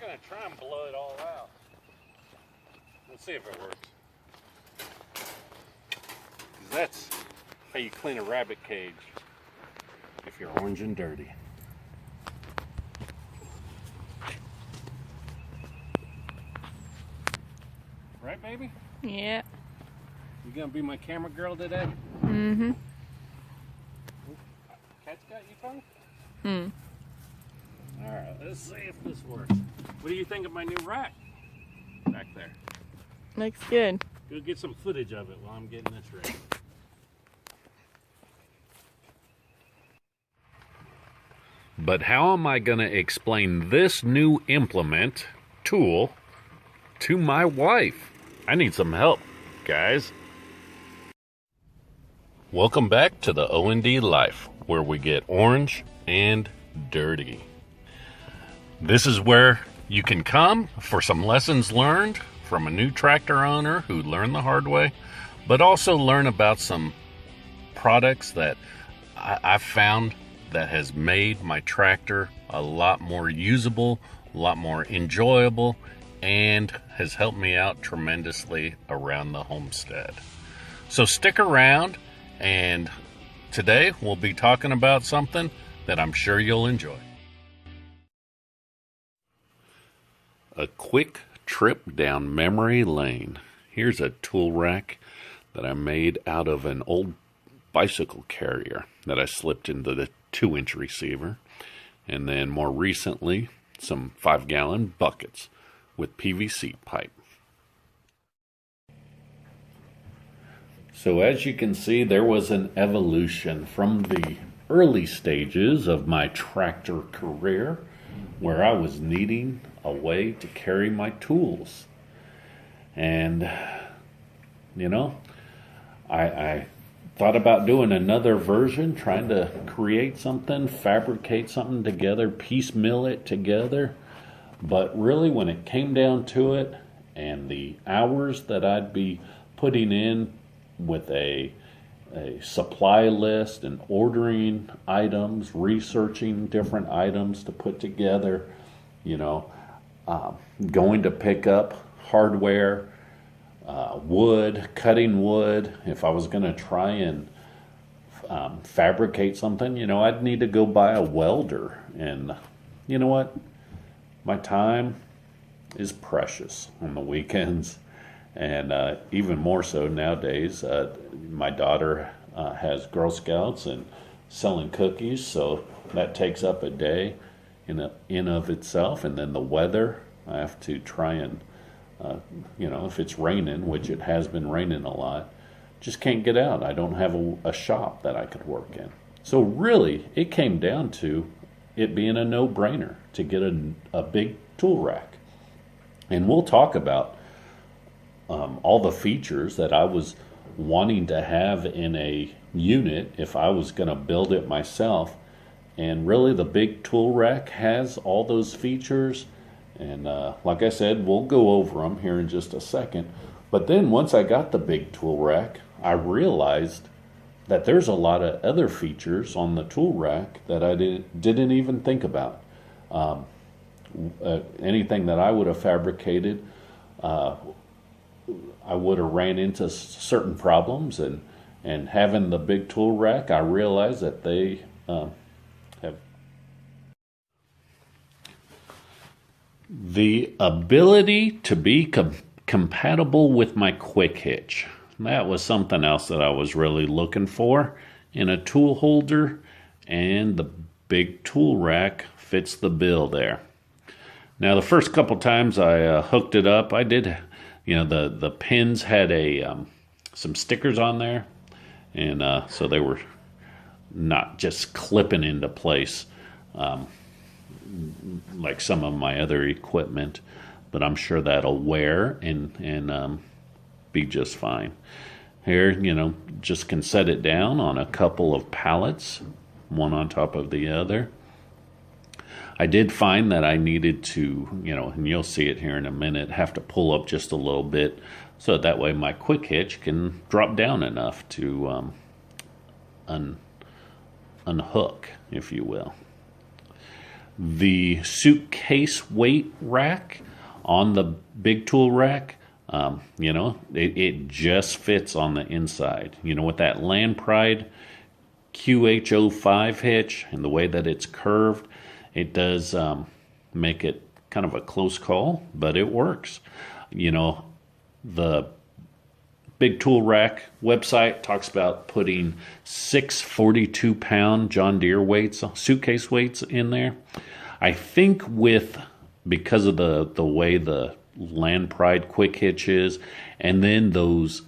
going to try and blow it all out. Let's see if it works. 'Cause that's how you clean a rabbit cage if you're orange and dirty. Right, baby? Yeah. You gonna be my camera girl today? Mm-hmm. Cat's got you, tongue? Alright, let's see if this works. What do you think of my new rack back there? Looks good. Go get some footage of it while I'm getting this ready. But how am I going to explain this new implement, tool, to my wife? I need some help, guys. Welcome back to the O&D Life, where we get orange and dirty. This is where you can come for some lessons learned from a new tractor owner who learned the hard way, but also learn about some products that I've found that has made my tractor a lot more usable, a lot more enjoyable, and has helped me out tremendously around the homestead. So stick around, and today we'll be talking about something that I'm sure you'll enjoy. A quick trip down memory lane. Here's a tool rack that I made out of an old bicycle carrier that I slipped into the 2-inch receiver, and then more recently some 5-gallon buckets with PVC pipe. So as you can see, there was an evolution from the early stages of my tractor career where I was needing a way to carry my tools. And you know, I thought about doing another version, trying to create something, fabricate something together, piecemeal it together. But really, when it came down to it, and the hours that I'd be putting in with a supply list and ordering items, researching different items to put together, you know, going to pick up hardware, wood, cutting wood. If I was going to try and fabricate something, you know, I'd need to go buy a welder. And you know what? My time is precious on the weekends, and even more so nowadays. My daughter has Girl Scouts and selling cookies, so that takes up a day in of itself. And then the weather, I have to try and you know, if it's raining, which it has been raining a lot, just can't get out. I don't have a shop that I could work in. So really, it came down to it being a no-brainer to get a big tool rack. And we'll talk about all the features that I was wanting to have in a unit if I was going to build it myself. And really, the big tool rack has all those features. And like I said, we'll go over them here in just a second. But then once I got the big tool rack, I realized that there's a lot of other features on the tool rack that I didn't even think about. Anything that I would have fabricated, I would have ran into certain problems. And having the big tool rack, I realized that they have the ability to be compatible with my quick hitch. That was something else that I was really looking for in a tool holder, and the big tool rack fits the bill there. Now, the first couple times I hooked it up, I did, you know, the pins had some stickers on there, and so they were not just clipping into place like some of my other equipment, but I'm sure that'll wear and be just fine. Here, you know, just can set it down on a couple of pallets, one on top of the other. I did find that I needed to, you know, and you'll see it here in a minute, have to pull up just a little bit so that way my quick hitch can drop down enough to unhook, if you will. the suitcase weight rack on the Bigtoolrack, you know, it just fits on the inside. You know, with that Land Pride QH05 hitch and the way that it's curved, it does make it kind of a close call, but it works. You know, the Bigtoolrack website talks about putting 6 42-pound John Deere weights, suitcase weights in there. I think because of the way the Land Pride quick hitch is, and then those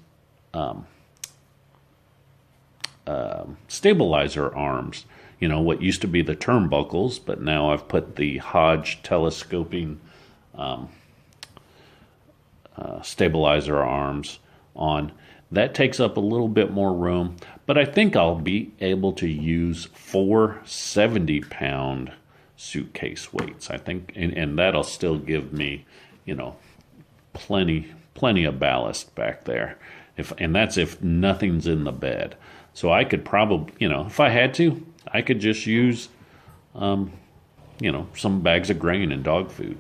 stabilizer arms, you know, what used to be the turnbuckles, but now I've put the Hodge telescoping stabilizer arms on. That takes up a little bit more room, but I think I'll be able to use 4 70-pound suitcase weights. I think, and that'll still give me, you know, plenty of ballast back there. And that's if nothing's in the bed. So I could probably, you know, if I had to, I could just use, you know, some bags of grain and dog food.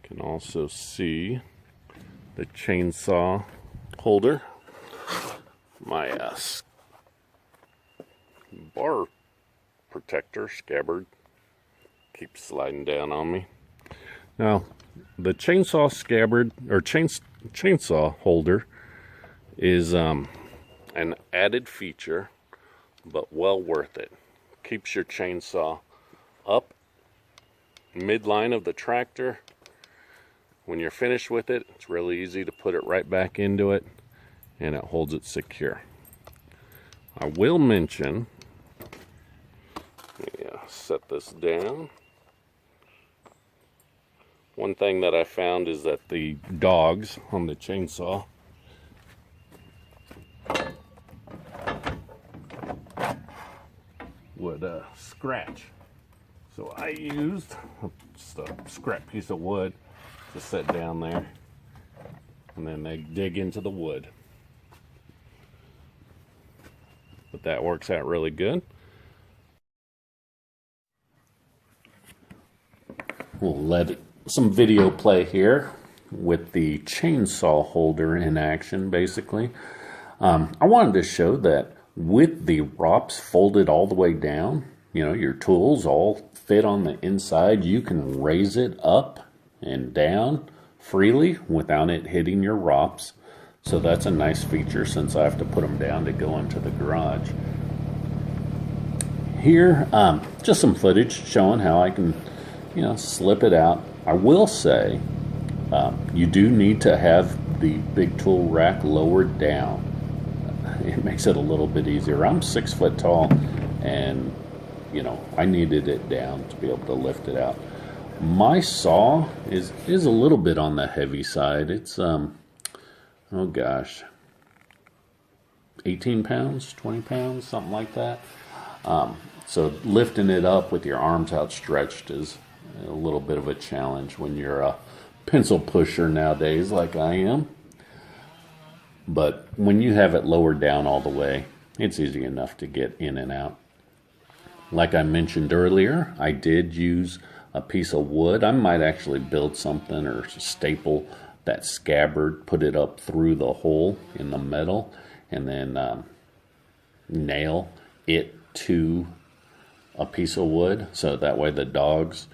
You can also see the chainsaw holder. My bar protector scabbard keeps sliding down on me. Now, the chainsaw scabbard or chainsaw holder is an added feature, but well worth it. Keeps your chainsaw up midline of the tractor. When you're finished with it, it's really easy to put it right back into it, and it holds it secure. I will mention, set this down. One thing that I found is that the dogs on the chainsaw would scratch. So I used just a scrap piece of wood to set down there, and then they dig into the wood. But that works out really good. We'll let some video play here with the chainsaw holder in action, basically. I wanted to show that with the ROPS folded all the way down, you know, your tools all fit on the inside. You can raise it up and down freely without it hitting your ROPS. So that's a nice feature since I have to put them down to go into the garage. Here, just some footage showing how I can, you know, slip it out. I will say, you do need to have the Bigtoolrack lowered down. It makes it a little bit easier. I'm 6 foot tall, and, you know, I needed it down to be able to lift it out. My saw is a little bit on the heavy side. It's, oh gosh, 18 pounds, 20 pounds, something like that. So lifting it up with your arms outstretched is a little bit of a challenge when you're a pencil pusher nowadays like I am. But when you have it lowered down all the way, it's easy enough to get in and out. Like I mentioned earlier, I did use a piece of wood. I might actually build something or staple that scabbard, put it up through the hole in the metal, and then nail it to a piece of wood, so that way the dogs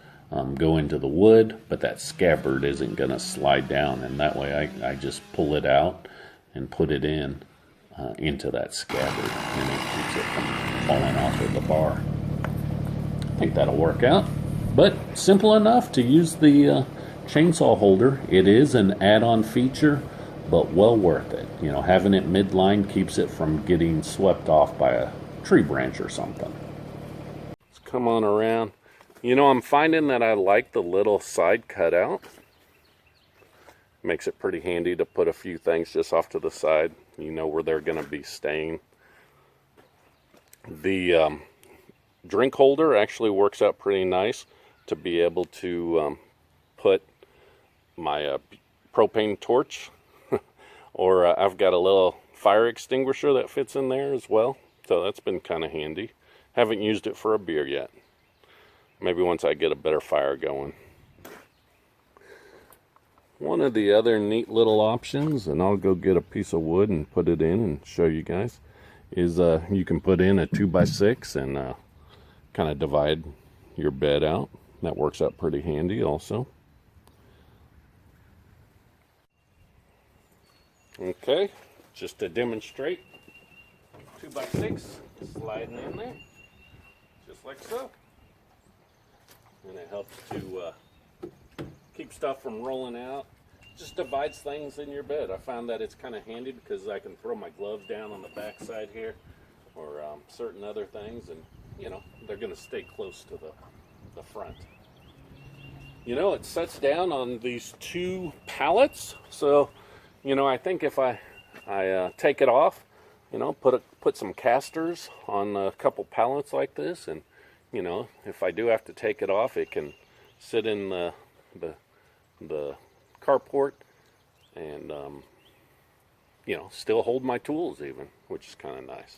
go into the wood, but that scabbard isn't going to slide down, and that way I just pull it out and put it into that scabbard, and it keeps it from falling off of the bar. I think that'll work out, but simple enough to use the chainsaw holder. It is an add-on feature, but well worth it. You know, having it midline keeps it from getting swept off by a tree branch or something. Let's come on around. You know, I'm finding that I like the little side cutout. Makes it pretty handy to put a few things just off to the side. You know where they're going to be staying. The drink holder actually works out pretty nice to be able to put my propane torch, or I've got a little fire extinguisher that fits in there as well. So that's been kind of handy. Haven't used it for a beer yet. Maybe once I get a better fire going. One of the other neat little options, and I'll go get a piece of wood and put it in and show you guys, is you can put in a 2x6 and kind of divide your bed out. That works out pretty handy also. Okay, just to demonstrate, 2x6 sliding in there, just like so. And it helps to keep stuff from rolling out. Just divides things in your bed. I found that it's kind of handy because I can throw my gloves down on the back side here, or certain other things, and you know, they're going to stay close to the front. You know, it sets down on these 2 pallets, so you know, I think if I take it off, you know, put some casters on a couple pallets like this, and you know, if I do have to take it off, it can sit in the carport and you know, still hold my tools even, which is kind of nice.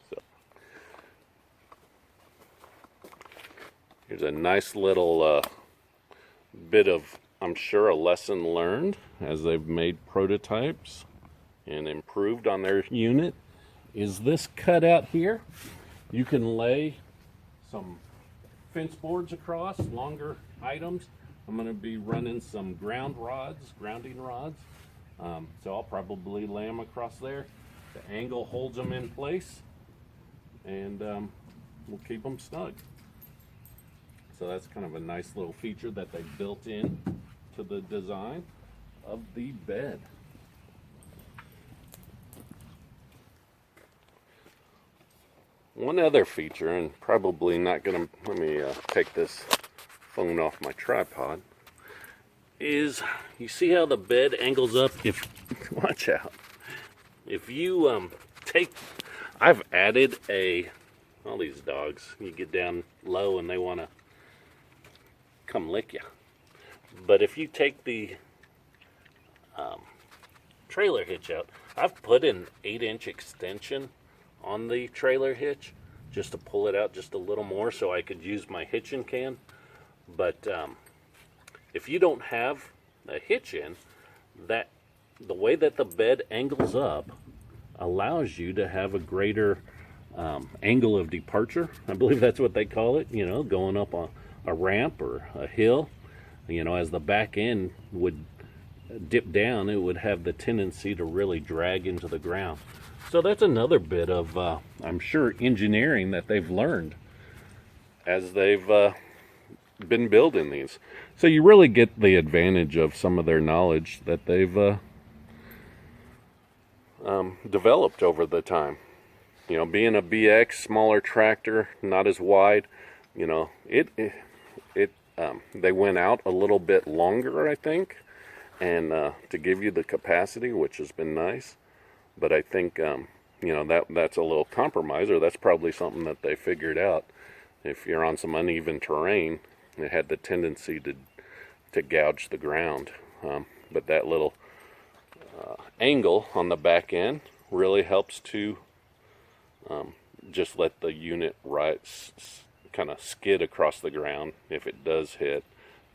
So here's a nice little bit of, I'm sure, a lesson learned as they've made prototypes and improved on their unit. Is this cutout here? You can lay some fence boards across, longer items. I'm going to be running some grounding rods. So I'll probably lay them across there. The angle holds them in place, and we'll keep them snug. So that's kind of a nice little feature that they built in to the design of the bed. One other feature, and probably not gonna, let me take this phone off my tripod, is you see how the bed angles up? If, watch out, if you I've added all these dogs, you get down low and they want to come lick you. But if you take the trailer hitch out, I've put an 8-inch extension on the trailer hitch just to pull it out just a little more so I could use my hitching can. But if you don't have a hitch in, that the way that the bed angles up allows you to have a greater angle of departure. I believe that's what they call it, you know, going up a ramp or a hill. You know, as the back end would dip down, it would have the tendency to really drag into the ground. So that's another bit of, I'm sure, engineering that they've learned as they've been building these. So you really get the advantage of some of their knowledge that they've developed over the time. You know, being a BX, smaller tractor, not as wide, you know, they went out a little bit longer, I think, and to give you the capacity, which has been nice. But I think, you know, that's a little compromise, or that's probably something that they figured out. If you're on some uneven terrain, it had the tendency to gouge the ground. But that little angle on the back end really helps to just let the unit kind of skid across the ground. If it does hit,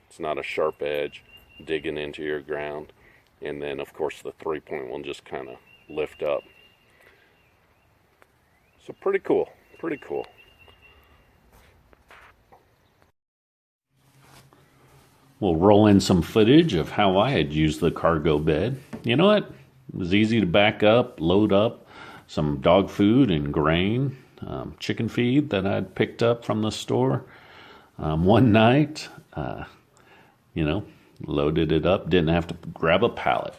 it's not a sharp edge digging into your ground. And then, of course, the 3-point will just kind of lift up. So pretty cool, pretty cool. We'll roll in some footage of how I had used the cargo bed. You know what? It was easy to back up, load up some dog food and grain, chicken feed that I'd picked up from the store. One night, you know, loaded it up, didn't have to grab a pallet.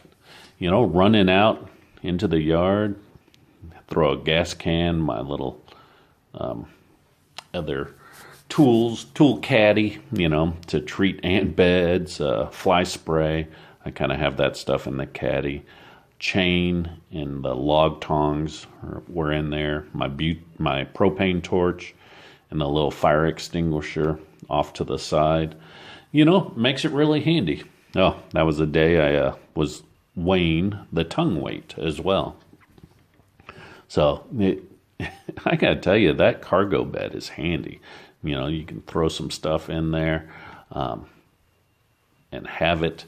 You know, running out into the yard, throw a gas can, my little other tools, tool caddy, you know, to treat ant beds, fly spray. I kind of have that stuff in the caddy. Chain and the log tongs were in there. My propane torch and the little fire extinguisher off to the side. You know, makes it really handy. Oh, that was the day I was weighing the tongue weight as well. So I gotta tell you, that cargo bed is handy. You know, you can throw some stuff in there and have it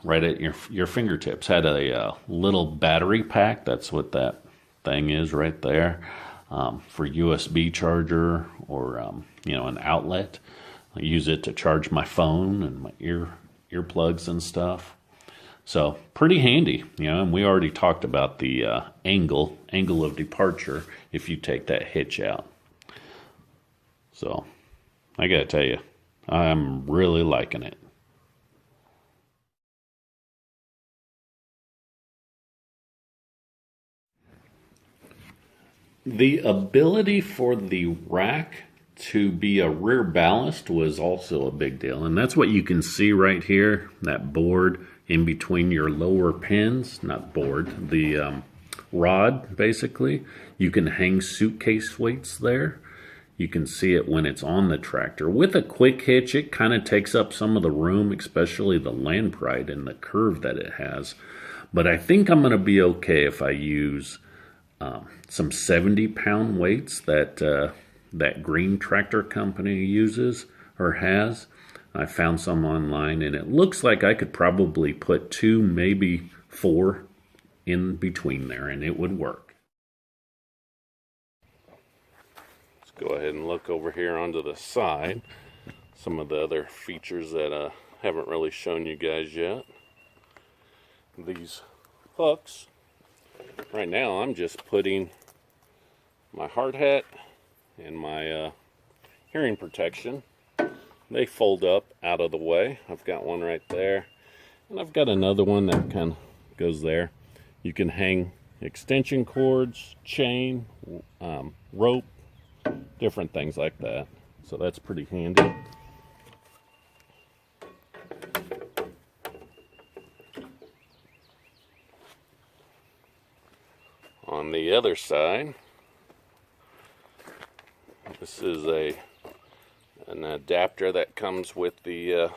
right at your fingertips. Had a little battery pack. That's what that thing is right there, for USB charger or you know, an outlet. I use it to charge my phone and my earplugs and stuff. So pretty handy, you know. And we already talked about the angle of departure if you take that hitch out. So I gotta tell you, I'm really liking it. The ability for the rack to be a rear ballast was also a big deal. And that's what you can see right here, that board in between your lower pins, not board, the rod basically. You can hang suitcase weights there. You can see it when it's on the tractor. With a quick hitch, it kind of takes up some of the room, especially the land pride and the curve that it has. But I think I'm going to be okay if I use some 70-pound weights that that Green Tractor Company uses or has. I found some online, and it looks like I could probably put 2, maybe 4 in between there, and it would work. Let's go ahead and look over here onto the side. Some of the other features that I haven't really shown you guys yet. These hooks. Right now I'm just putting my hard hat and my hearing protection. They fold up out of the way. I've got one right there, and I've got another one that kind of goes there. You can hang extension cords, chain, rope, different things like that. So that's pretty handy. On the other side, this is an adapter that comes with the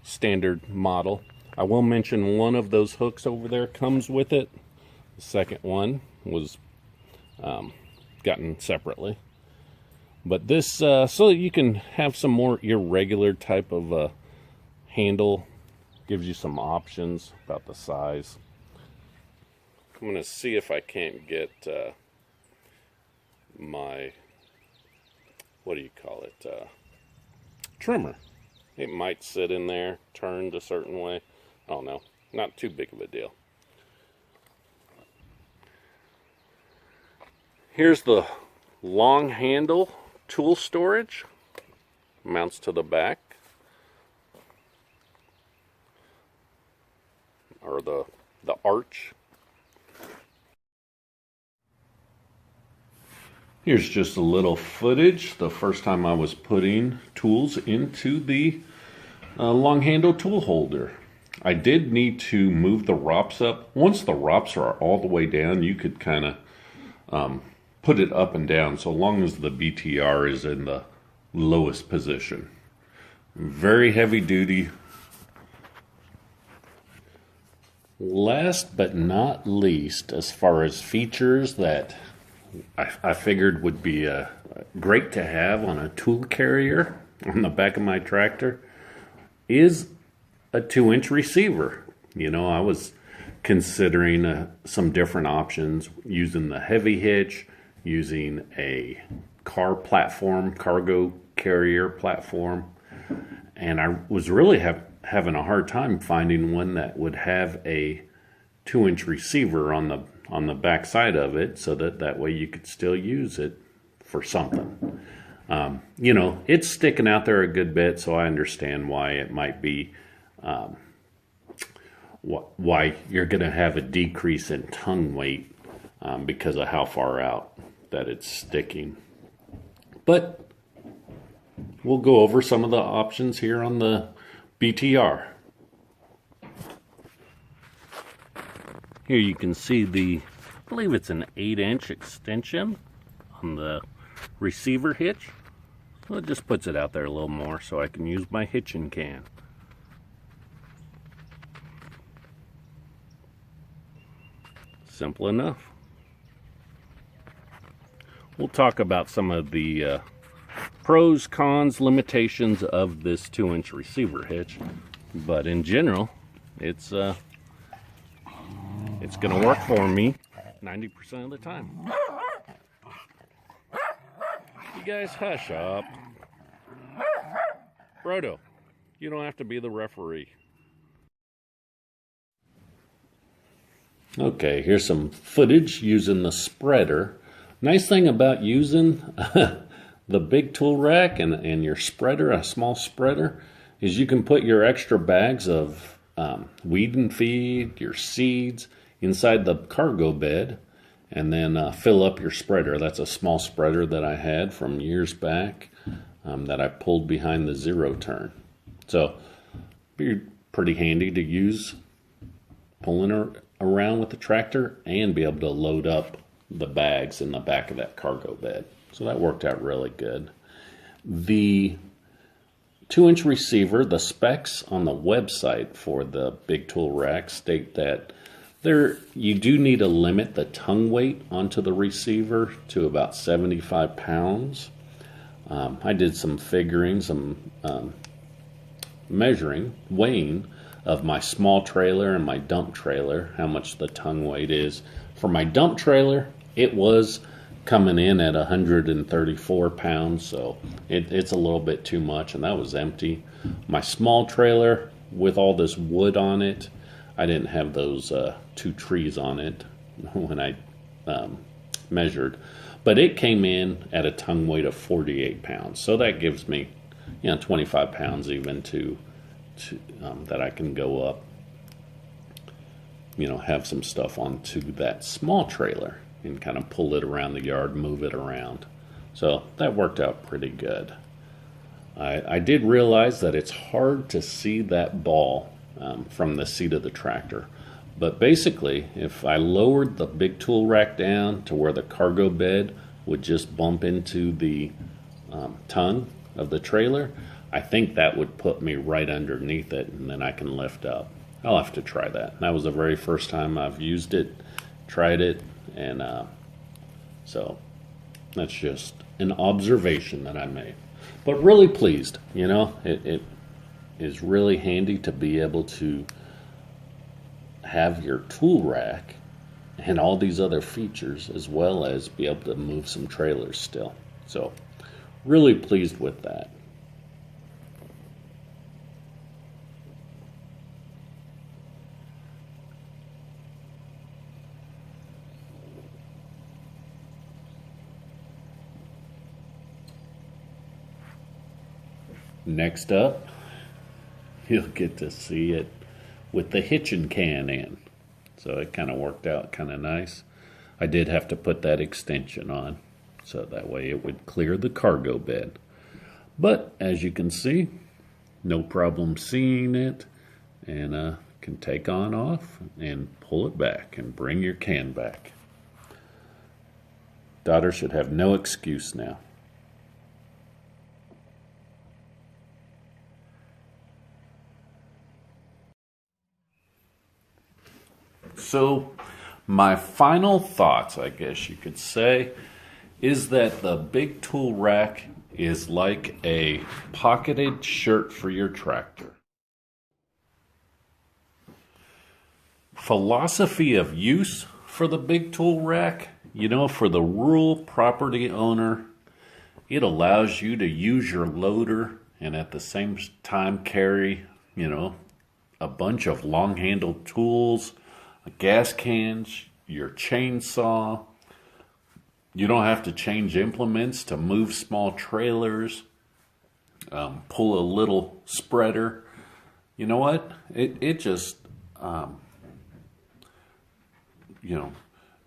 standard model. I will mention one of those hooks over there comes with it. The second one was gotten separately. But this, so that you can have some more irregular type of handle, gives you some options about the size. I'm going to see if I can't get my, what do you call it, trimmer. It might sit in there, turned a certain way. I don't know. Not too big of a deal. Here's the long handle tool storage. Mounts to the back. Or the arch. Here's just a little footage the first time I was putting tools into the long handle tool holder. I did need to move the ROPS up. Once the ROPS are all the way down, you could kind of put it up and down so long as the BTR is in the lowest position. Very heavy duty. Last but not least, as far as features that I figured would be great to have on a tool carrier on the back of my tractor, is a 2-inch receiver. You know, I was considering some different options, using the heavy hitch, using a car platform, cargo carrier platform, and I was really having a hard time finding one that would have a 2-inch receiver on the back side of it, so that way you could still use it for something. You know, it's sticking out there a good bit, so I understand why it might be, why you're going to have a decrease in tongue weight because of how far out that it's sticking. But we'll go over some of the options here on the BTR. Here you can see I believe it's an 8-inch extension on the receiver hitch. So it just puts it out there a little more so I can use my hitching can. Simple enough. we'll talk about some of the pros, cons, limitations of this 2-inch receiver hitch. But in general, it's going to work for me 90% of the time. You guys hush up. Brodo, you don't have to be the referee. Okay, here's some footage using the spreader. Nice thing about using the Bigtoolrack and your spreader, a small spreader, is you can put your extra bags of weed and feed, your seeds, inside the cargo bed, and then fill up your spreader. That's a small spreader that I had from years back that I pulled behind the zero turn. So, be pretty handy to use pulling around with the tractor and be able to load up the bags in the back of that cargo bed. So that worked out really good. The 2-inch receiver, the specs on the website for the Bigtoolrack state that you do need to limit the tongue weight onto the receiver to about 75 pounds. I did some figuring, some measuring, weighing of my small trailer and my dump trailer, how much the tongue weight is. For my dump trailer, it was coming in at 134 pounds, so it's a little bit too much, and that was empty. My small trailer, with all this wood on it, I didn't have those 2 trees on it when I measured, but it came in at a tongue weight of 48 pounds, so that gives me 25 pounds even to that I can go up, have some stuff onto that small trailer and kind of pull it around the yard, move it around. So that worked out pretty good. I did realize that it's hard to see that ball from the seat of the tractor. But basically, if I lowered the Bigtoolrack down to where the cargo bed would just bump into the tongue of the trailer, I think that would put me right underneath it, and then I can lift up. I'll have to try that. That was the very first time I've used it, tried it, and so that's just an observation that I made. But really pleased, it is really handy to be able to have your tool rack and all these other features, as well as be able to move some trailers still. So really pleased with that. Next up, you'll get to see it with the hitching can in. So it kind of worked out kind of nice. I did have to put that extension on, so that way it would clear the cargo bed. But as you can see, no problem seeing it, and can take on off and pull it back and bring your can back. Daughter should have no excuse now. So my final thoughts, I guess you could say, is that the Bigtoolrack is like a pocketed shirt for your tractor. Philosophy of use for the Bigtoolrack, for the rural property owner, it allows you to use your loader and at the same time carry, a bunch of long-handled tools, gas cans, your chainsaw. You don't have to change implements to move small trailers, pull a little spreader. You know what? It just,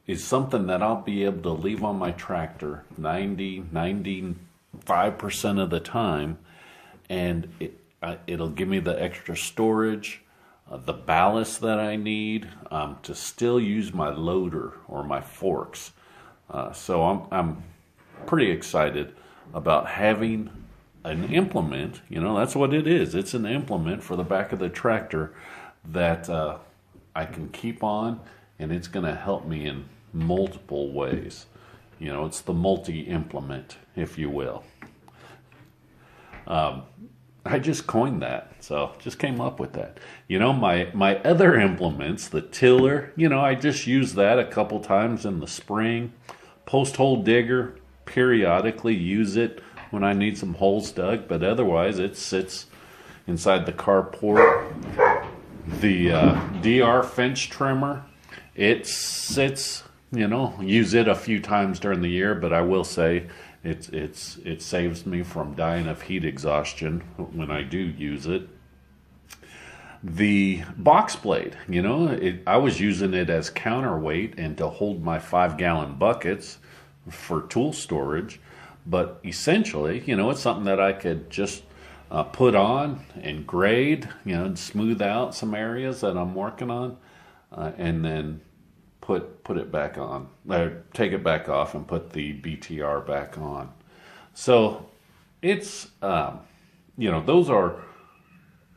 is something that I'll be able to leave on my tractor 95% of the time, and it'll give me the extra storage, the ballast that I need to still use my loader or my forks. So I'm pretty excited about having an implement. That's what it is. It's an implement for the back of the tractor that I can keep on, and it's going to help me in multiple ways. You know, it's the multi-implement, if you will. I just coined that, so just came up with that. You know, my other implements, the tiller, you know, I just use that a couple times in the spring. Post hole digger, periodically use it when I need some holes dug, but otherwise it sits inside the carport. The DR fence trimmer, it sits, you know, use it a few times during the year, but I will say it saves me from dying of heat exhaustion when I do use it. The box blade, you know, I was using it as counterweight and to hold my 5-gallon buckets for tool storage, but essentially, you know, it's something that I could just put on and grade, you know, and smooth out some areas that I'm working on, and then put it back on, or take it back off and put the BTR back on. So it's, you know, those are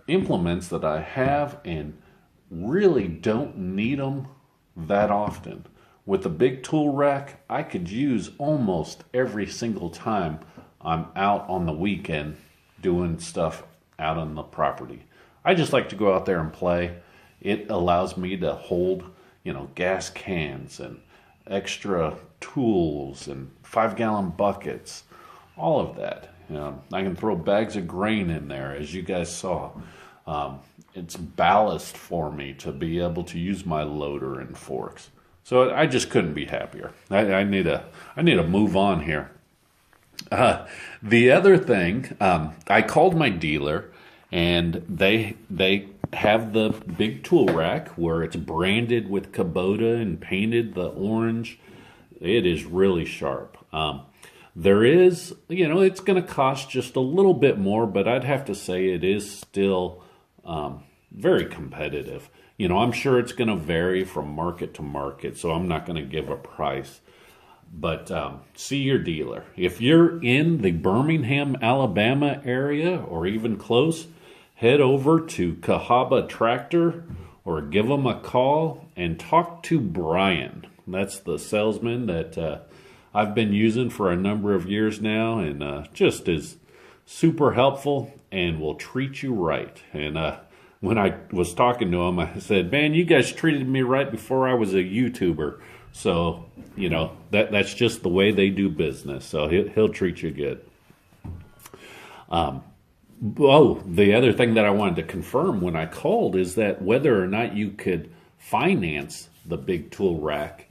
implements that I have and really don't need them that often. With the Bigtoolrack, I could use almost every single time I'm out on the weekend doing stuff out on the property. I just like to go out there and play. It allows me to hold, you know, gas cans and extra tools and 5-gallon buckets, all of that. You know, I can throw bags of grain in there, as you guys saw. It's ballast for me to be able to use my loader and forks. So I just couldn't be happier. I need to move on here. The other thing, I called my dealer, and they have the Bigtoolrack where it's branded with Kubota and painted the orange. It is really sharp. There is, you know, it's going to cost just a little bit more, but I'd have to say it is still very competitive. You know, I'm sure it's going to vary from market to market, so I'm not going to give a price. But see your dealer. If you're in the Birmingham, Alabama area or even close, head over to Cahaba Tractor or give them a call and talk to Brian. That's the salesman that I've been using for a number of years now, and just is super helpful and will treat you right. And when I was talking to him, I said, man, you guys treated me right before I was a YouTuber. So, you know, that's just the way they do business. So he'll treat you good. Oh, the other thing that I wanted to confirm when I called is that whether or not you could finance the Bigtoolrack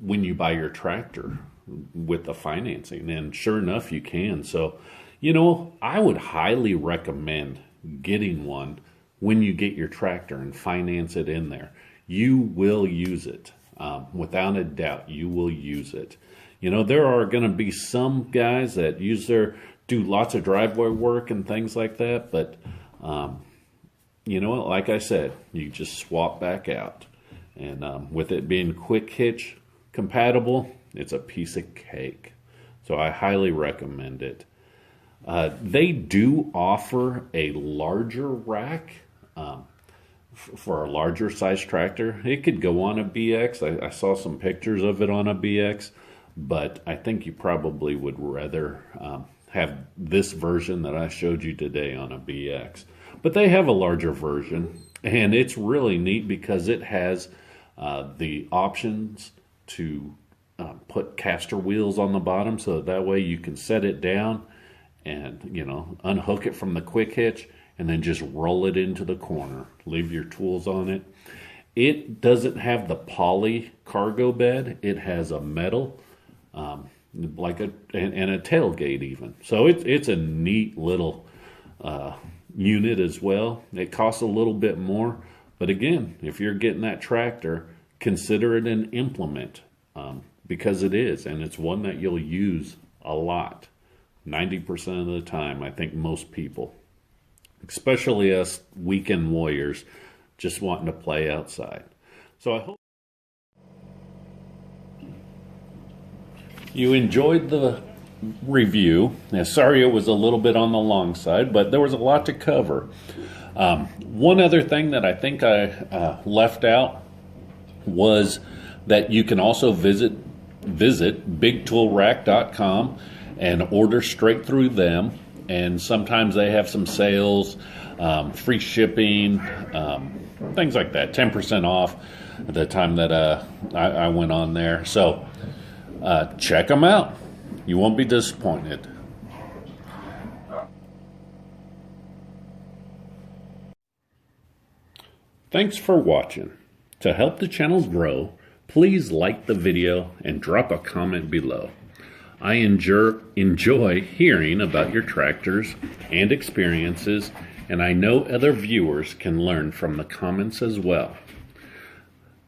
when you buy your tractor with the financing. And sure enough, you can. So, you know, I would highly recommend getting one when you get your tractor and finance it in there. You will use it. Without a doubt, you will use it. You know, there are going to be some guys that do lots of driveway work and things like that, but you know, like I said, you just swap back out. And with it being quick hitch compatible, it's a piece of cake. So I highly recommend it. They do offer a larger rack. For a larger size tractor. It could go on a BX. I saw some pictures of it on a BX, but I think you probably would rather have this version that I showed you today on a BX. But they have a larger version, and it's really neat because it has the options to put caster wheels on the bottom, so that way you can set it down and, you know, unhook it from the quick hitch and then just roll it into the corner. Leave your tools on it. It doesn't have the poly cargo bed. It has a metal, like and a tailgate even. So it's a neat little unit as well. It costs a little bit more, but again, if you're getting that tractor, consider it an implement because it is, and it's one that you'll use a lot. 90% of the time, I think most people, especially us weekend warriors, just wanting to play outside. So I hope you enjoyed the review. Now, sorry it was a little bit on the long side, but there was a lot to cover. One other thing that I think I left out was that you can also visit visit Bigtoolrack.com and order straight through them. And sometimes they have some sales, free shipping, things like that, 10% off at the time that I went on there. So check them out. You won't be disappointed. Thanks for watching. To help the channel grow, please like the video and drop a comment below. I enjoy hearing about your tractors and experiences, and I know other viewers can learn from the comments as well.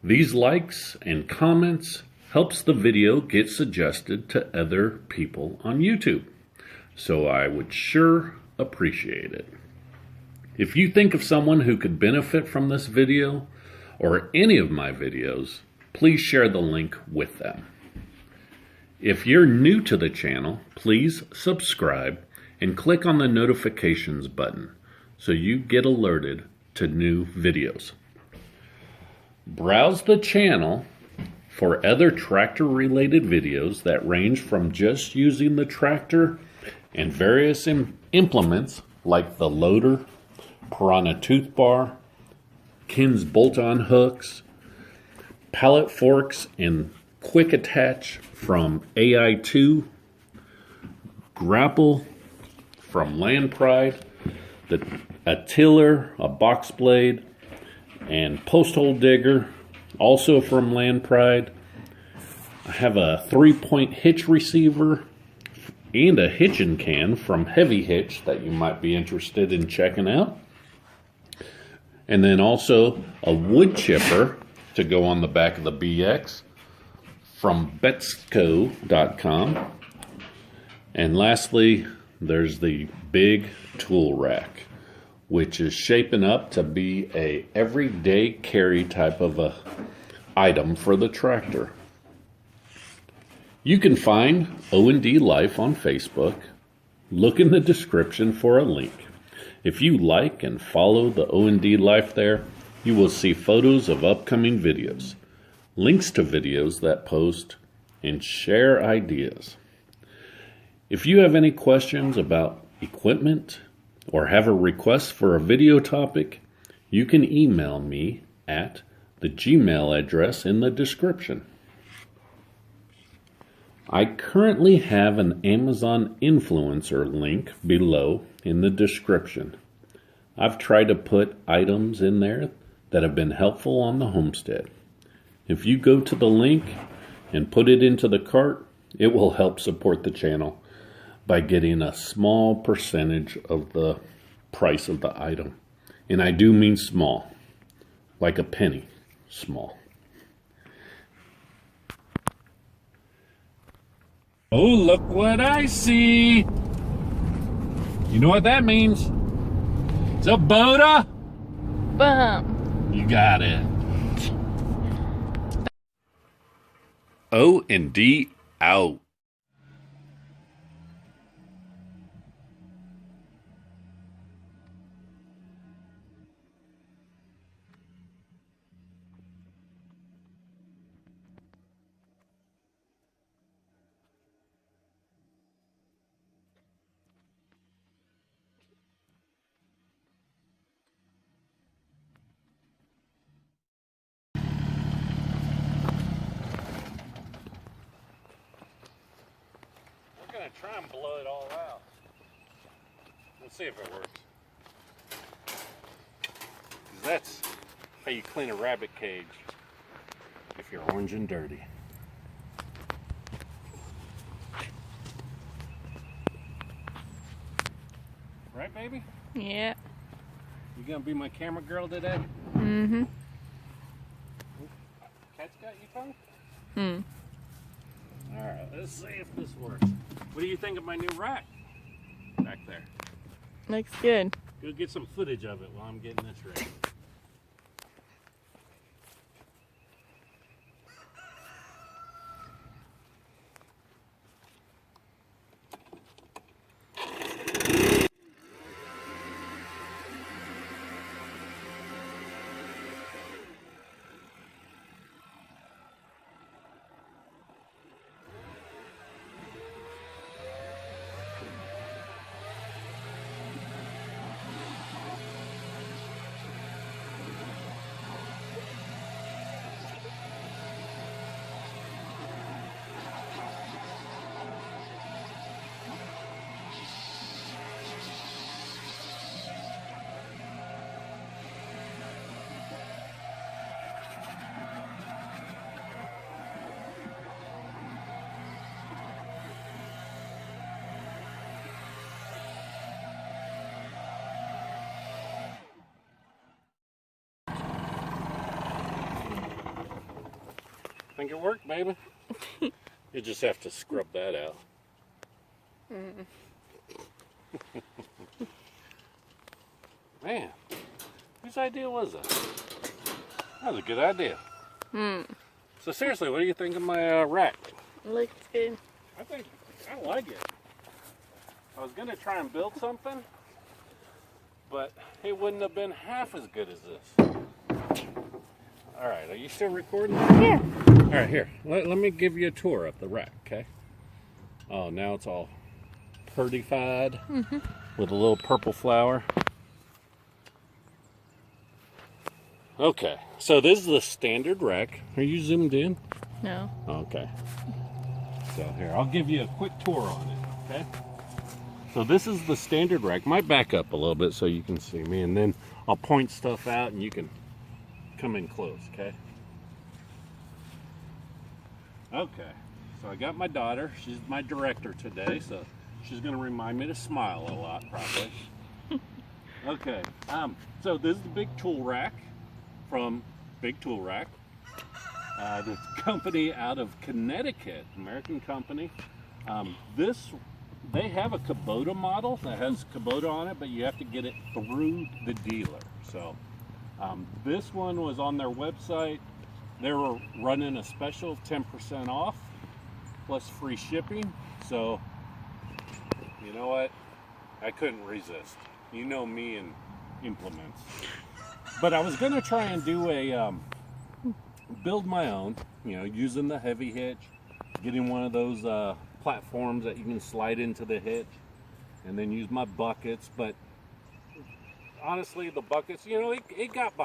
These likes and comments helps the video get suggested to other people on YouTube, so I would sure appreciate it. If you think of someone who could benefit from this video or any of my videos, please share the link with them. If you're new to the channel, please subscribe and click on the notifications button so you get alerted to new videos. Browse the channel for other tractor-related videos that range from just using the tractor and various implements like the loader, Piranha tooth bar, Ken's bolt-on hooks, Pallet Forks and quick attach from AI2, grapple from Land Pride, a tiller, a box blade, and post hole digger, also from Land Pride. I have a 3-point hitch receiver and a hitching can from Heavy Hitch that you might be interested in checking out. And then also a wood chipper to go on the back of the BX from Betstco.com. And lastly, there's the big tool rack, which is shaping up to be a everyday carry type of a item for the tractor. You can find O&D Life on Facebook. Look in the description for a link. If you like and follow the O&D Life there, you will see photos of upcoming videos, links to videos that post, and share ideas. If you have any questions about equipment or have a request for a video topic, you can email me at the Gmail address in the description. I currently have an Amazon influencer link below in the description. I've tried to put items in there that have been helpful on the homestead. If you go to the link and put it into the cart, it will help support the channel by getting a small percentage of the price of the item. And I do mean small, like a penny small. Oh, look what I see. You know what that means? It's a Kubota. Bum. You got it. O&D out. Try and blow it all out. Let's see if it works. 'Cause that's how you clean a rabbit cage if you're orange and dirty. Right, baby? Yeah. You gonna be my camera girl today? Mm-hmm. Cat's got you, tongue? Hmm. Alright, let's see if this works. What do you think of my new rack back there? Looks good. Go get some footage of it while I'm getting this ready. Think it worked, baby? You just have to scrub that out. Man, whose idea was that? That was a good idea. So seriously, what do you think of my rack? Looks good. I like it. I was gonna try and build something, but it wouldn't have been half as good as this. All right, are you still recording? Yeah. All right, here. Let me give you a tour of the rack, okay? Oh, now it's all prettified with a little purple flower. Okay, so this is the standard rack. Are you zoomed in? No. Okay. So here, I'll give you a quick tour on it, okay? So this is the standard rack. Might back up a little bit so you can see me, and then I'll point stuff out and you can come in close, okay? Okay, so I got my daughter. She's my director today, so she's gonna remind me to smile a lot, probably. Okay, so this is the big tool rack from Bigtoolrack. The company out of Connecticut, American company. They have a Kubota model that has Kubota on it, but you have to get it through the dealer. So this one was on their website. They were running a special 10% off plus free shipping. So you know what? I couldn't resist. You know me and implements. But I was gonna try and do a build my own, you know, using the heavy hitch, getting one of those platforms that you can slide into the hitch, and then use my buckets. But honestly, the buckets, you know, it got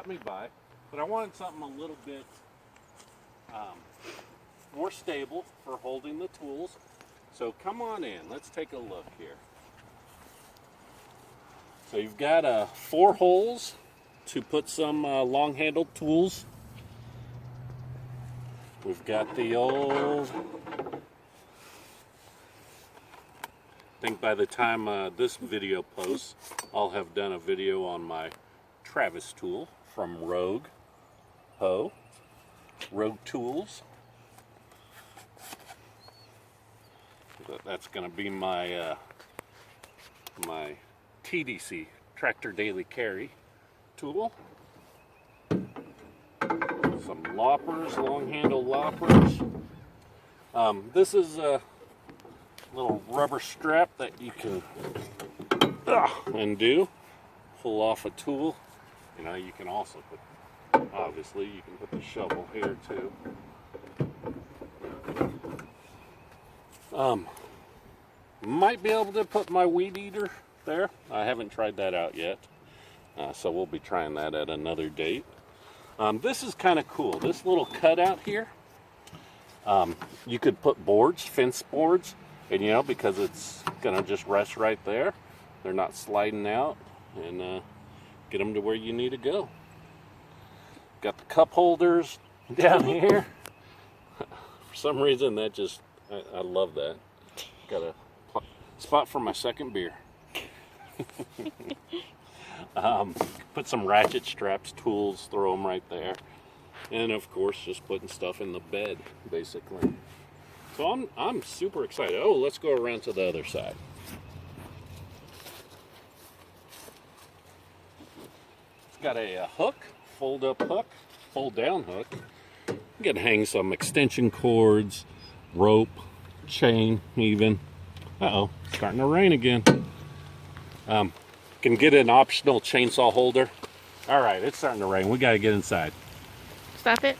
me by, but I wanted something a little bit more stable for holding the tools. So come on in, let's take a look here. So you've got 4 holes to put some long-handled tools. We've got the old, I think by the time this video posts, I'll have done a video on my Travis tool from Rogue Tools. That's going to be my my TDC, Tractor Daily Carry tool. Some loppers, long handle loppers. This is a little rubber strap that you can undo, pull off a tool. You know, you can also put, obviously, you can put the shovel here too. Might be able to put my weed eater there. I haven't tried that out yet, so we'll be trying that at another date. This is kind of cool. This little cutout here, you could put boards, fence boards, and you know, because it's gonna just rest right there, they're not sliding out, and get them to where you need to go. Got the cup holders down here. For some reason, that just, I love that. Got a spot for my second beer. Put some ratchet straps, tools, throw them right there. And of course, just putting stuff in the bed, basically. So I'm super excited. Oh, let's go around to the other side. It's got a hook, fold-up hook, fold-down hook. You can hang some extension cords, rope, chain, even. Uh-oh, starting to rain again. Can get an optional chainsaw holder. All right, it's starting to rain. We got to get inside. Stop it.